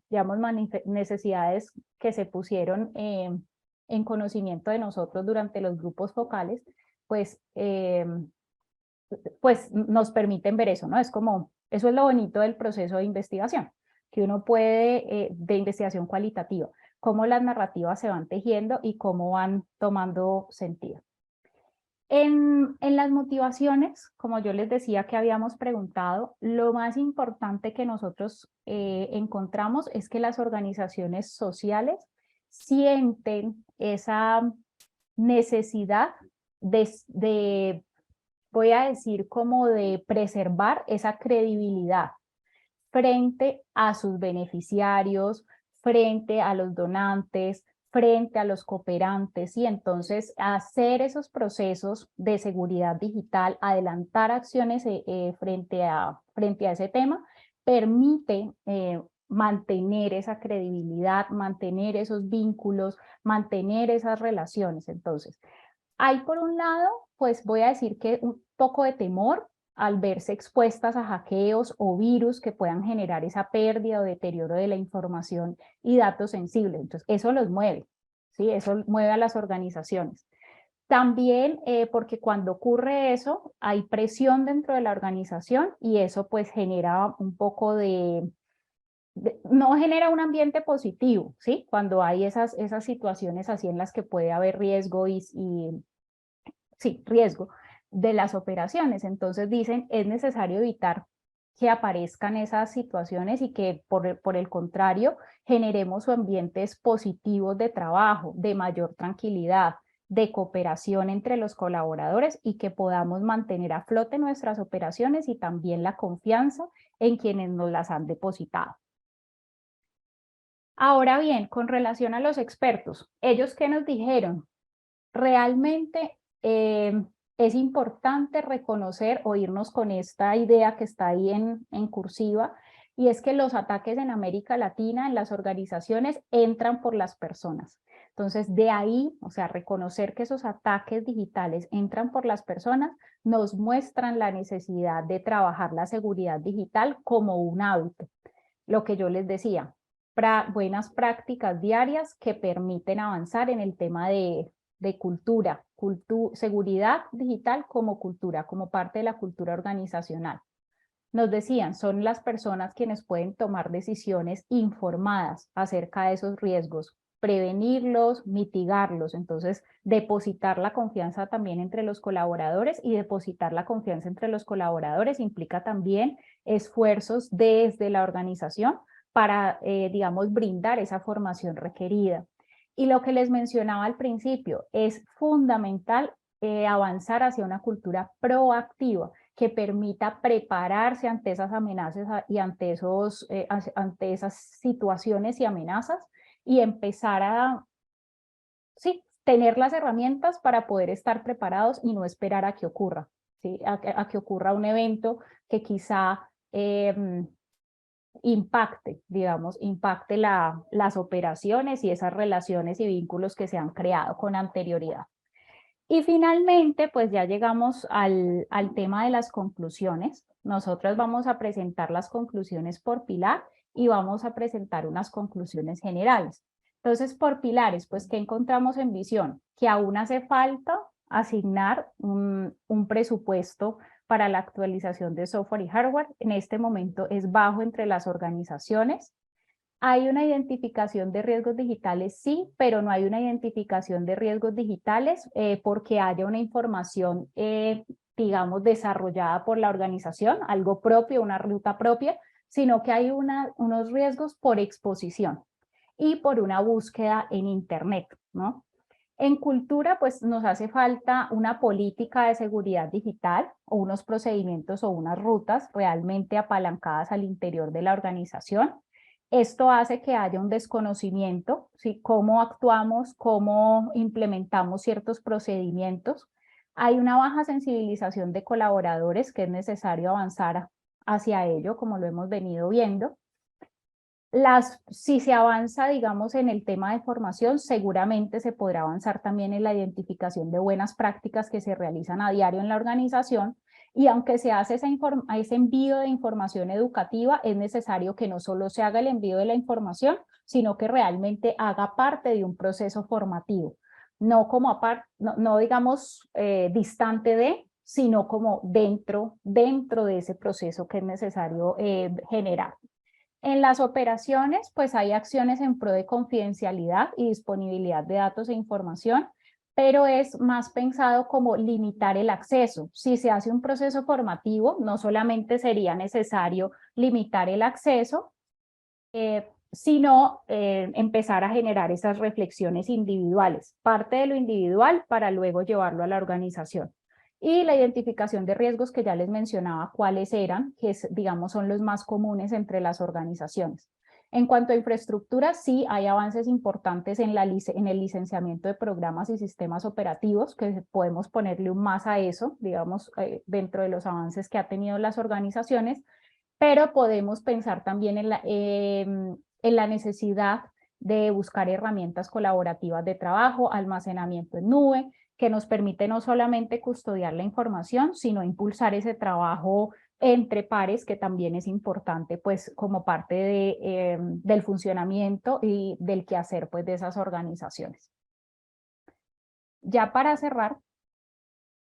digamos, necesidades que se pusieron en conocimiento de nosotros durante los grupos focales, pues nos permiten ver eso, ¿no? Es como, eso es lo bonito del proceso de investigación, que uno puede, de investigación cualitativa, cómo las narrativas se van tejiendo y cómo van tomando sentido. En las motivaciones, como yo les decía que habíamos preguntado, lo más importante que nosotros encontramos es que las organizaciones sociales sienten esa necesidad de voy a decir, como de preservar esa credibilidad frente a sus beneficiarios, frente a los donantes, frente a los cooperantes, y entonces hacer esos procesos de seguridad digital, adelantar acciones frente a ese tema, permite mantener esa credibilidad, mantener esos vínculos, mantener esas relaciones. Entonces, hay por un lado, pues voy a decir que un poco de temor al verse expuestas a hackeos o virus que puedan generar esa pérdida o deterioro de la información y datos sensibles. Entonces, eso los mueve, ¿sí? Eso mueve a las organizaciones. También porque cuando ocurre eso, hay presión dentro de la organización y eso pues genera un poco no genera un ambiente positivo, ¿sí? Cuando hay esas situaciones así en las que puede haber riesgo sí, riesgo de las operaciones. Entonces dicen, es necesario evitar que aparezcan esas situaciones y que por el contrario generemos ambientes positivos de trabajo, de mayor tranquilidad, de cooperación entre los colaboradores y que podamos mantener a flote nuestras operaciones y también la confianza en quienes nos las han depositado. Ahora bien, con relación a los expertos, ¿ellos qué nos dijeron? Realmente es importante reconocer o irnos con esta idea que está ahí en cursiva, y es que los ataques en América Latina, en las organizaciones, entran por las personas. Entonces, de ahí, o sea, reconocer que esos ataques digitales entran por las personas, nos muestran la necesidad de trabajar la seguridad digital como un hábito. Lo que yo les decía, buenas prácticas diarias que permiten avanzar en el tema de cultura, seguridad digital como cultura, como parte de la cultura organizacional. Nos decían, son las personas quienes pueden tomar decisiones informadas acerca de esos riesgos, prevenirlos, mitigarlos. Entonces, depositar la confianza también entre los colaboradores, y depositar la confianza entre los colaboradores implica también esfuerzos desde la organización para, digamos, brindar esa formación requerida. Y lo que les mencionaba al principio, es fundamental avanzar hacia una cultura proactiva que permita prepararse ante esas amenazas y ante esas situaciones y amenazas, y empezar a tener las herramientas para poder estar preparados y no esperar a que ocurra, ¿sí? A que ocurra un evento que quizá impacte las operaciones y esas relaciones y vínculos que se han creado con anterioridad. Y finalmente, pues ya llegamos al tema de las conclusiones. Nosotros vamos a presentar las conclusiones por pilar y vamos a presentar unas conclusiones generales. Entonces, por pilares, pues, ¿qué encontramos en visión? Que aún hace falta asignar un presupuesto para la actualización de software y hardware. En este momento es bajo entre las organizaciones. ¿Hay una identificación de riesgos digitales? Sí, pero no hay una identificación de riesgos digitales porque haya una información, digamos, desarrollada por la organización, algo propio, una ruta propia, sino que hay unos riesgos por exposición y por una búsqueda en Internet, ¿no? En cultura, pues nos hace falta una política de seguridad digital o unos procedimientos o unas rutas realmente apalancadas al interior de la organización. Esto hace que haya un desconocimiento, ¿sí? Cómo actuamos, cómo implementamos ciertos procedimientos. Hay una baja sensibilización de colaboradores que es necesario avanzar hacia ello, como lo hemos venido viendo. Si se avanza, digamos, en el tema de formación, seguramente se podrá avanzar también en la identificación de buenas prácticas que se realizan a diario en la organización. Y aunque se hace ese envío de información educativa, es necesario que no solo se haga el envío de la información, sino que realmente haga parte de un proceso formativo. No como aparte, no digamos distante de, sino como dentro de ese proceso que es necesario generar. En las operaciones, pues hay acciones en pro de confidencialidad y disponibilidad de datos e información, pero es más pensado como limitar el acceso. Si se hace un proceso formativo, no solamente sería necesario limitar el acceso, sino empezar a generar esas reflexiones individuales, parte de lo individual para luego llevarlo a la organización. Y la identificación de riesgos que ya les mencionaba cuáles eran, que digamos son los más comunes entre las organizaciones. En cuanto a infraestructura, sí hay avances importantes en el licenciamiento de programas y sistemas operativos, que podemos ponerle un más a eso, digamos, dentro de los avances que ha tenido las organizaciones, pero podemos pensar también en la necesidad de buscar herramientas colaborativas de trabajo, almacenamiento en nube, que nos permite no solamente custodiar la información, sino impulsar ese trabajo entre pares, que también es importante, pues, como parte del funcionamiento y del quehacer, pues, de esas organizaciones. Ya para cerrar,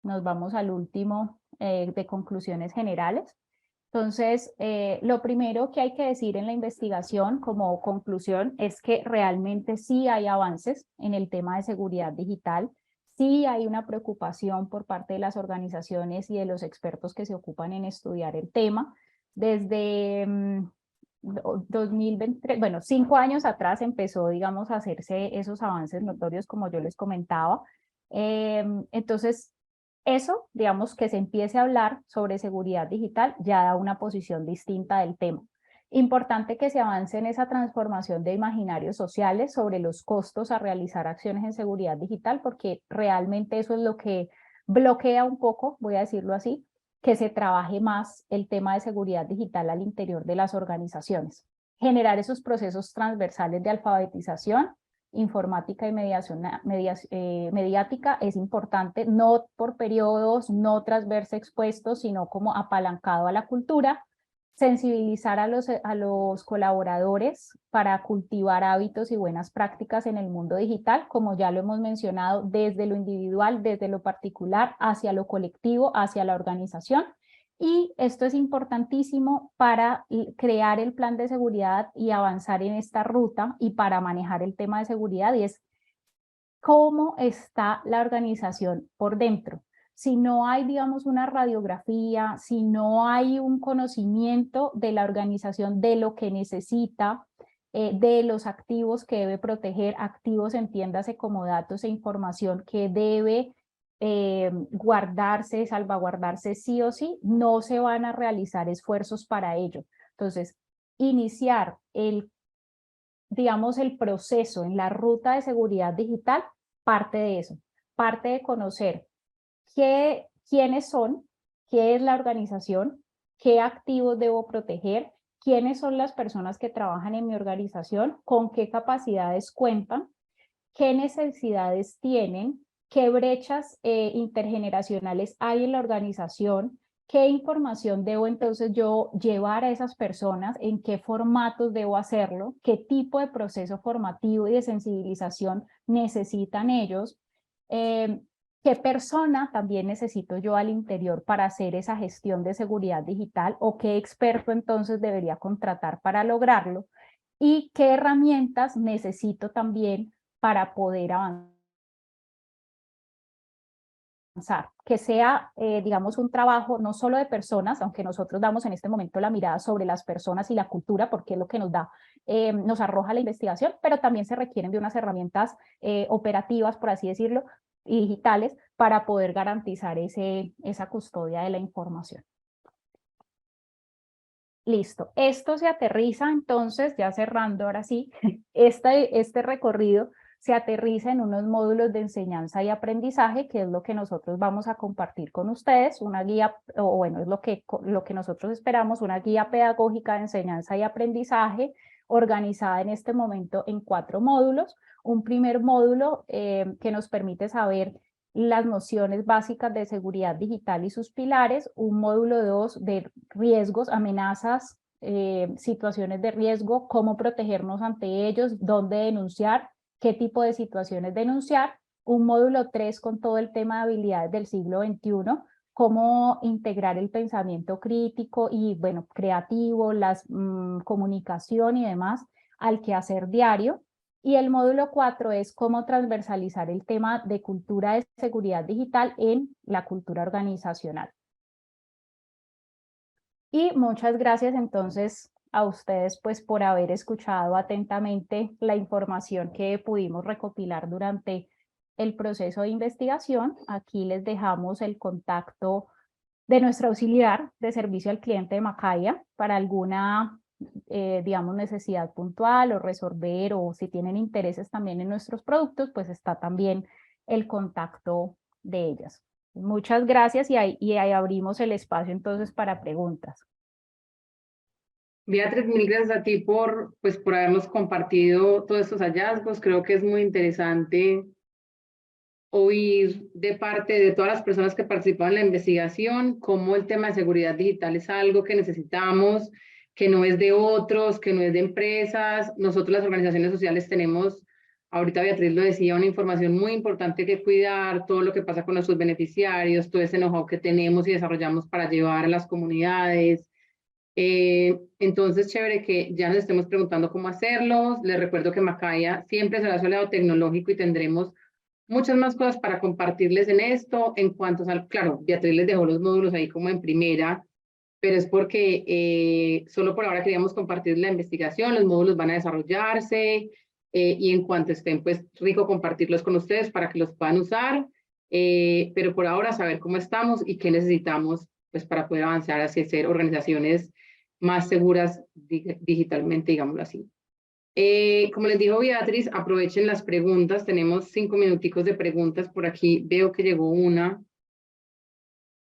nos vamos al último de conclusiones generales. Entonces, lo primero que hay que decir en la investigación como conclusión es que realmente sí hay avances en el tema de seguridad digital, sí hay una preocupación por parte de las organizaciones y de los expertos que se ocupan en estudiar el tema. Desde 2023, bueno, 5 años atrás empezó, digamos, a hacerse esos avances notorios, como yo les comentaba. Entonces, eso, digamos, que se empiece a hablar sobre seguridad digital ya da una posición distinta del tema. Importante que se avance en esa transformación de imaginarios sociales sobre los costos a realizar acciones en seguridad digital, porque realmente eso es lo que bloquea un poco, voy a decirlo así, que se trabaje más el tema de seguridad digital al interior de las organizaciones. Generar esos procesos transversales de alfabetización, informática y mediática es importante, no por periodos, no tras verse expuestos, sino como apalancado a la cultura, sensibilizar a los colaboradores para cultivar hábitos y buenas prácticas en el mundo digital, como ya lo hemos mencionado, desde lo individual, desde lo particular, hacia lo colectivo, hacia la organización. Y esto es importantísimo para crear el plan de seguridad y avanzar en esta ruta y para manejar el tema de seguridad, y es cómo está la organización por dentro. Si no hay, digamos, una radiografía, si no hay un conocimiento de la organización, de lo que necesita, de los activos que debe proteger, activos entiéndase como datos e información que debe guardarse, salvaguardarse sí o sí, no se van a realizar esfuerzos para ello. Entonces, iniciar digamos, el proceso en la ruta de seguridad digital parte de eso, parte de conocer quiénes son, qué es la organización, qué activos debo proteger, quiénes son las personas que trabajan en mi organización, con qué capacidades cuentan, qué necesidades tienen, qué brechas intergeneracionales hay en la organización, qué información debo entonces yo llevar a esas personas, en qué formatos debo hacerlo, qué tipo de proceso formativo y de sensibilización necesitan ellos, qué persona también necesito yo al interior para hacer esa gestión de seguridad digital o qué experto entonces debería contratar para lograrlo y qué herramientas necesito también para poder avanzar, que sea, digamos, un trabajo no solo de personas, aunque nosotros damos en este momento la mirada sobre las personas y la cultura, porque es lo que nos da, nos arroja la investigación, pero también se requieren de unas herramientas operativas, por así decirlo, y digitales, para poder garantizar esa custodia de la información. Listo, esto se aterriza entonces, ya cerrando ahora sí, este recorrido se aterriza en unos módulos de enseñanza y aprendizaje, que es lo que nosotros vamos a compartir con ustedes, una guía, o bueno, es lo que nosotros esperamos, una guía pedagógica de enseñanza y aprendizaje organizada en este momento en 4 módulos. Un primer módulo que nos permite saber las nociones básicas de seguridad digital y sus pilares, un módulo 2 de riesgos, amenazas, situaciones de riesgo, cómo protegernos ante ellos, dónde denunciar, qué tipo de situaciones denunciar, un módulo 3 con todo el tema de habilidades del siglo XXI, cómo integrar el pensamiento crítico y, bueno, creativo, la comunicación y demás al quehacer diario. Y el módulo 4 es cómo transversalizar el tema de cultura de seguridad digital en la cultura organizacional. Y muchas gracias entonces a ustedes pues por haber escuchado atentamente la información que pudimos recopilar durante el proceso de investigación. Aquí les dejamos el contacto de nuestro auxiliar de servicio al cliente de Macaya para alguna, digamos, necesidad puntual o resolver, o si tienen intereses también en nuestros productos, pues está también el contacto de ellas. Muchas gracias y ahí abrimos el espacio entonces para preguntas. Beatriz, mil gracias a ti por habernos compartido todos estos hallazgos. Creo que es muy interesante oír de parte de todas las personas que participaron en la investigación cómo el tema de seguridad digital es algo que necesitamos, que no es de otros, que no es de empresas. Nosotros las organizaciones sociales tenemos, ahorita Beatriz lo decía, una información muy importante que cuidar, todo lo que pasa con nuestros beneficiarios, todo ese know-how que tenemos y desarrollamos para llevar a las comunidades. Entonces, chévere que ya nos estemos preguntando cómo hacerlo. Les recuerdo que Macaya siempre será su aliado tecnológico y tendremos muchas más cosas para compartirles en esto. En cuanto a, claro, Beatriz les dejó los módulos ahí como en primera, pero es porque solo por ahora queríamos compartir la investigación, los módulos van a desarrollarse y en cuanto estén, pues rico compartirlos con ustedes para que los puedan usar, pero por ahora saber cómo estamos y qué necesitamos pues para poder avanzar hacia ser organizaciones más seguras digitalmente, digámoslo así. Como les dijo Beatriz, aprovechen las preguntas, tenemos 5 minuticos de preguntas por aquí, veo que llegó una.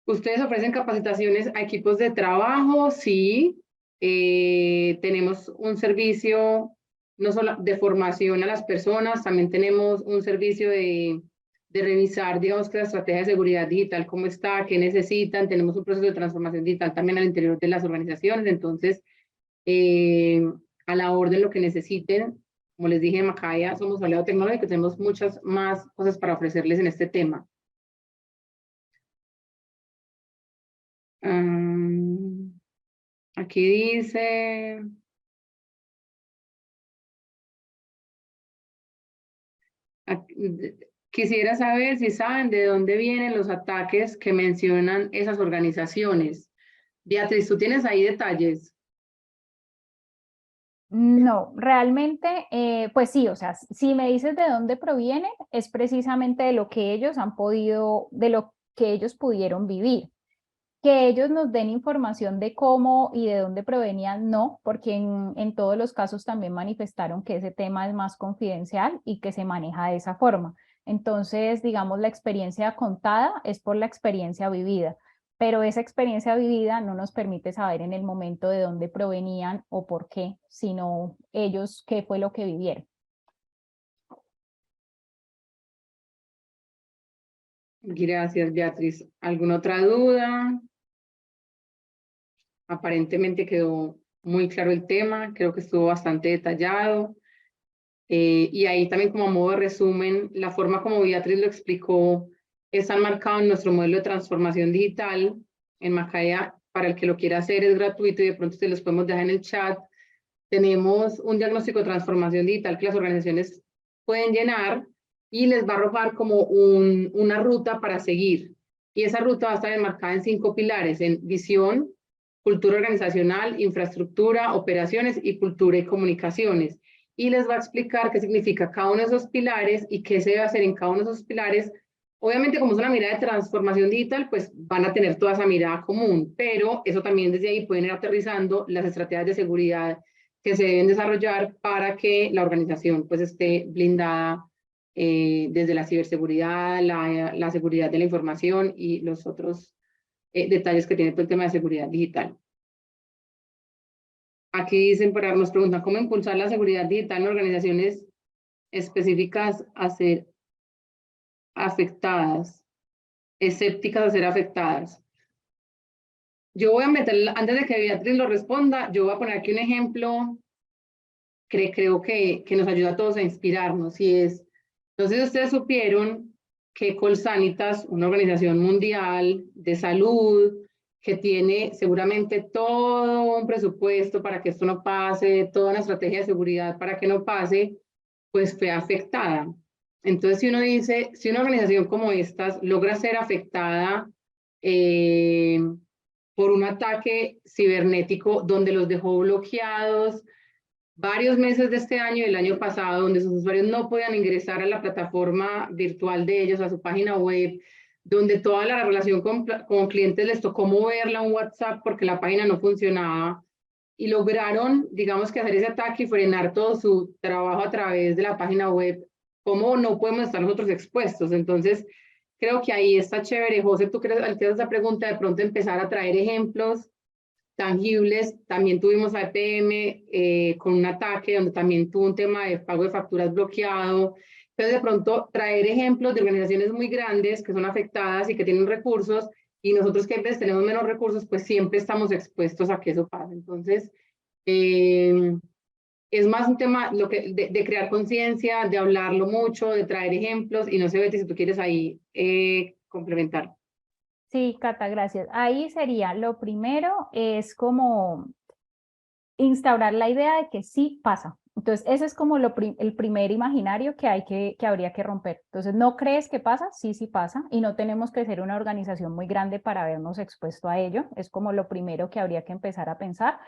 ¿Ustedes ofrecen capacitaciones a equipos de trabajo? Sí, tenemos un servicio no solo de formación a las personas, también tenemos un servicio de revisar, digamos, que la estrategia de seguridad digital, cómo está, qué necesitan. Tenemos un proceso de transformación digital también al interior de las organizaciones. Entonces, a la orden lo que necesiten, como les dije en Macaya, somos aliado tecnológico, tenemos muchas más cosas para ofrecerles en este tema. Aquí dice... Quisiera saber si saben de dónde vienen los ataques que mencionan esas organizaciones. Beatriz, ¿tú tienes ahí detalles? No, realmente, pues sí, o sea, si me dices de dónde provienen, es precisamente de lo que ellos han podido, de lo que ellos pudieron vivir. Que ellos nos den información de cómo y de dónde provenían, no, porque en todos los casos también manifestaron que ese tema es más confidencial y que se maneja de esa forma. Entonces, digamos, la experiencia contada es por la experiencia vivida, pero esa experiencia vivida no nos permite saber en el momento de dónde provenían o por qué, sino ellos qué fue lo que vivieron. Gracias, Beatriz. ¿Alguna otra duda? Aparentemente quedó muy claro el tema, creo que estuvo bastante detallado. Y ahí también como a modo de resumen, la forma como Beatriz lo explicó está marcado en nuestro modelo de transformación digital. En Macaya, para el que lo quiera hacer, es gratuito y de pronto se los podemos dejar en el chat. Tenemos un diagnóstico de transformación digital que las organizaciones pueden llenar y les va a arrojar como una ruta para seguir. Y esa ruta va a estar enmarcada en 5 pilares, en visión, cultura organizacional, infraestructura, operaciones y cultura y comunicaciones. Y les va a explicar qué significa cada uno de esos pilares y qué se debe hacer en cada uno de esos pilares. Obviamente, como es una mirada de transformación digital, pues van a tener toda esa mirada común, pero eso también desde ahí pueden ir aterrizando las estrategias de seguridad que se deben desarrollar para que la organización pues esté blindada desde la ciberseguridad, la seguridad de la información y los otros detalles que tiene todo el tema de seguridad digital. Aquí dicen, nos preguntan cómo impulsar la seguridad digital en organizaciones específicas a ser afectadas, escépticas a ser afectadas. Yo voy a meter, antes de que Beatriz lo responda, yo voy a poner aquí un ejemplo que creo que nos ayuda a todos a inspirarnos, y es, entonces ustedes supieron que Colsanitas, una organización mundial de salud, que tiene seguramente todo un presupuesto para que esto no pase, toda una estrategia de seguridad para que no pase, pues fue afectada. Entonces, si uno dice, si una organización como estas logra ser afectada por un ataque cibernético donde los dejó bloqueados varios meses de este año y el año pasado, donde sus usuarios no podían ingresar a la plataforma virtual de ellos, a su página web, donde toda la relación con clientes les tocó moverla a un WhatsApp porque la página no funcionaba, y lograron, digamos, que hacer ese ataque y frenar todo su trabajo a través de la página web. ¿Cómo no podemos estar nosotros expuestos? Entonces, creo que ahí está chévere. José, tú crees, al que haces esa pregunta, de pronto empezar a traer ejemplos tangibles. También tuvimos a EPM con un ataque donde también tuvo un tema de pago de facturas bloqueado. Entonces, de pronto, traer ejemplos de organizaciones muy grandes que son afectadas y que tienen recursos, y nosotros que a veces tenemos menos recursos, pues siempre estamos expuestos a que eso pase. Entonces, es más un tema de crear conciencia, de hablarlo mucho, de traer ejemplos, y no sé, Betty, si tú quieres ahí complementar. Sí, Cata, gracias. Ahí sería, lo primero es como instaurar la idea de que sí pasa. Entonces, ese es como el primer imaginario que habría que romper. Entonces, ¿no crees que pasa? Sí, sí pasa, y no tenemos que ser una organización muy grande para vernos expuesto a ello. Es como lo primero que habría que empezar a pensar.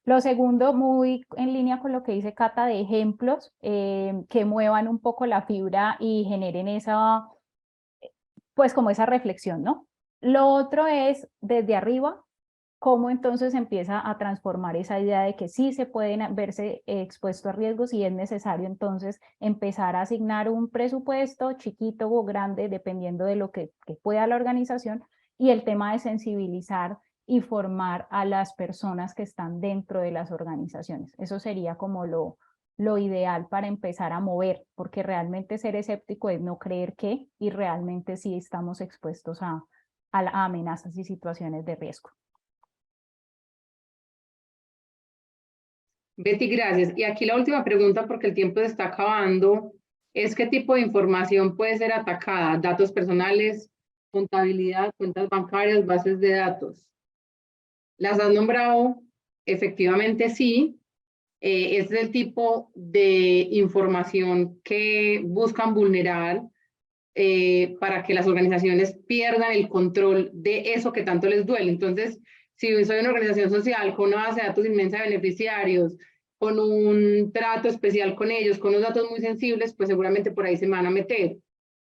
Lo segundo, muy en línea con lo que dice Cata, de ejemplos que muevan un poco la fibra y generen esa, pues como esa reflexión, ¿no? Lo otro es desde arriba, cómo entonces empieza a transformar esa idea de que sí se pueden verse expuestos a riesgos, y es necesario entonces empezar a asignar un presupuesto chiquito o grande, dependiendo de lo que pueda la organización, y el tema de sensibilizar y formar a las personas que están dentro de las organizaciones. Eso sería como lo ideal para empezar a mover, porque realmente ser escéptico es no creer que, y realmente sí estamos expuestos a amenazas y situaciones de riesgo. Betty, gracias. Y aquí la última pregunta, porque el tiempo se está acabando, es ¿qué tipo de información puede ser atacada? ¿Datos personales, contabilidad, cuentas bancarias, bases de datos? ¿Las has nombrado? Efectivamente sí. Es el tipo de información que buscan vulnerar para que las organizaciones pierdan el control de eso que tanto les duele. Entonces, si soy una organización social con una base de datos inmensa de beneficiarios, con un trato especial con ellos, con unos datos muy sensibles, pues seguramente por ahí se me van a meter.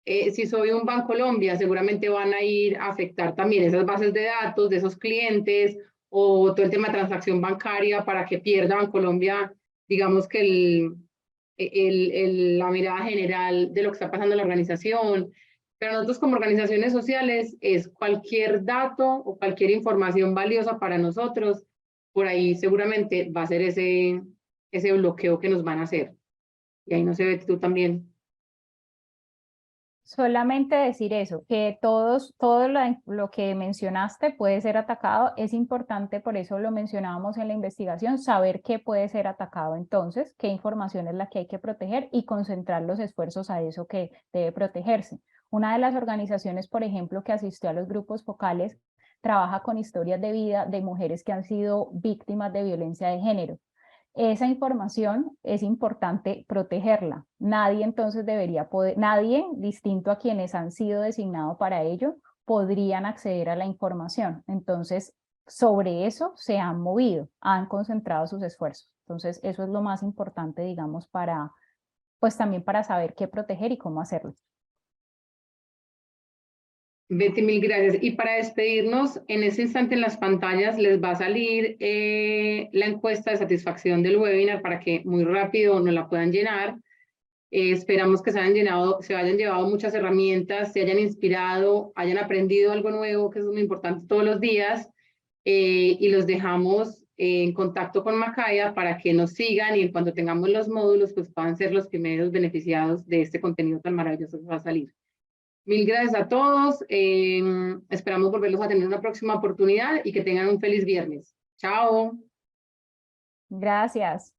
Si soy un Bancolombia, seguramente van a ir a afectar también esas bases de datos de esos clientes, o todo el tema de transacción bancaria, para que pierda Bancolombia, digamos que la mirada general de lo que está pasando en la organización. Pero nosotros como organizaciones sociales, es cualquier dato o cualquier información valiosa para nosotros, por ahí seguramente va a ser ese bloqueo que nos van a hacer. Y ahí no se ve tú también. Solamente decir eso, que todo lo que mencionaste puede ser atacado. Es importante, por eso lo mencionábamos en la investigación, saber qué puede ser atacado entonces, qué información es la que hay que proteger, y concentrar los esfuerzos a eso que debe protegerse. Una de las organizaciones, por ejemplo, que asistió a los grupos focales, trabaja con historias de vida de mujeres que han sido víctimas de violencia de género. Esa información es importante protegerla. Nadie entonces debería poder, nadie distinto a quienes han sido designados para ello, podrían acceder a la información. Entonces, sobre eso se han movido, han concentrado sus esfuerzos. Entonces, eso es lo más importante, digamos, pues también para saber qué proteger y cómo hacerlo. Betty, mil gracias. Y para despedirnos, en ese instante en las pantallas les va a salir la encuesta de satisfacción del webinar, para que muy rápido nos la puedan llenar. Esperamos que se hayan llevado muchas herramientas, se hayan inspirado, hayan aprendido algo nuevo, que es muy importante todos los días, y los dejamos en contacto con Macaya para que nos sigan y cuando tengamos los módulos, pues puedan ser los primeros beneficiados de este contenido tan maravilloso que va a salir. Mil gracias a todos. Esperamos volverlos a tener una próxima oportunidad y que tengan un feliz viernes. Chao. Gracias.